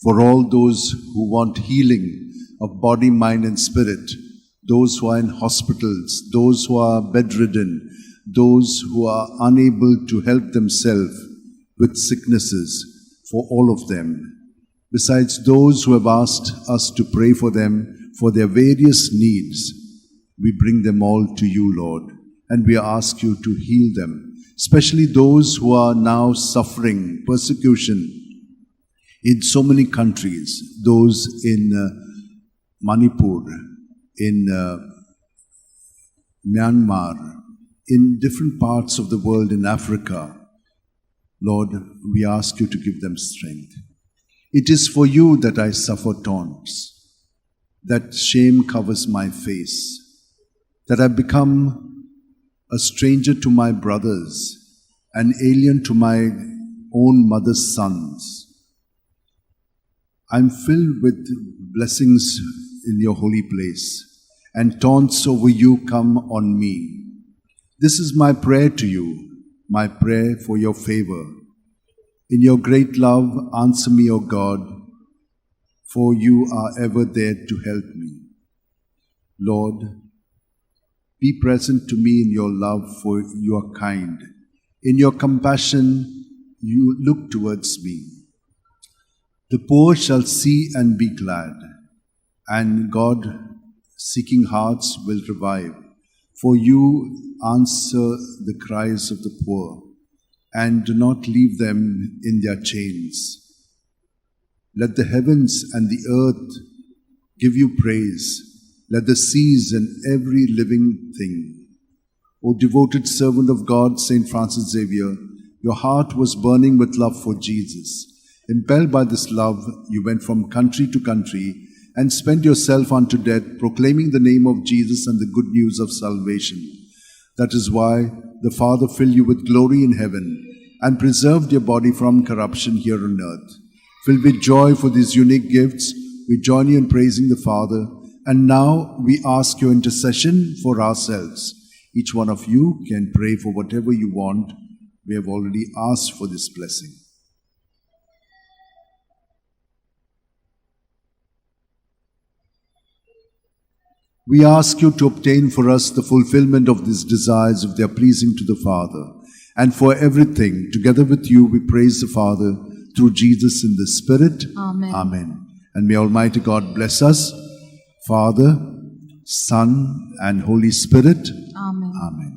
for all those who want healing of body, mind and spirit, those who are in hospitals, those who are bedridden, those who are unable to help themselves with sicknesses, for all of them. Besides those who have asked us to pray for them for their various needs, we bring them all to you, Lord, and we ask you to heal them, especially those who are now suffering persecution in so many countries, those in Manipur, in Myanmar, in different parts of the world, in Africa. Lord, we ask you to give them strength. It is for you that I suffer taunts, that shame covers my face, that I become a stranger to my brothers, an alien to my own mother's sons. I'm filled with blessings in your holy place, and taunts over you come on me. This is my prayer to you, my prayer for your favor. In your great love, answer me, O God, for you are ever there to help me. Lord, be present to me in your love, for you are kind. In your compassion, you look towards me. The poor shall see and be glad, and God-seeking hearts will revive. For you answer the cries of the poor, and do not leave them in their chains. Let the heavens and the earth give you praise. Let the seas and every living thing. O devoted servant of God, Saint Francis Xavier, your heart was burning with love for Jesus. Impelled by this love, you went from country to country and spent yourself unto death, proclaiming the name of Jesus and the good news of salvation. That is why the Father filled you with glory in heaven and preserved your body from corruption here on earth. Filled with joy for these unique gifts, we join you in praising the Father. And now we ask your intercession for ourselves. Each one of you can pray for whatever you want. We have already asked for this blessing. We ask you to obtain for us the fulfillment of these desires if they are pleasing to the Father. And for everything, together with you, we praise the Father through Jesus in the Spirit. Amen. Amen. And may Almighty God bless us, Father, Son, and Holy Spirit. Amen. Amen.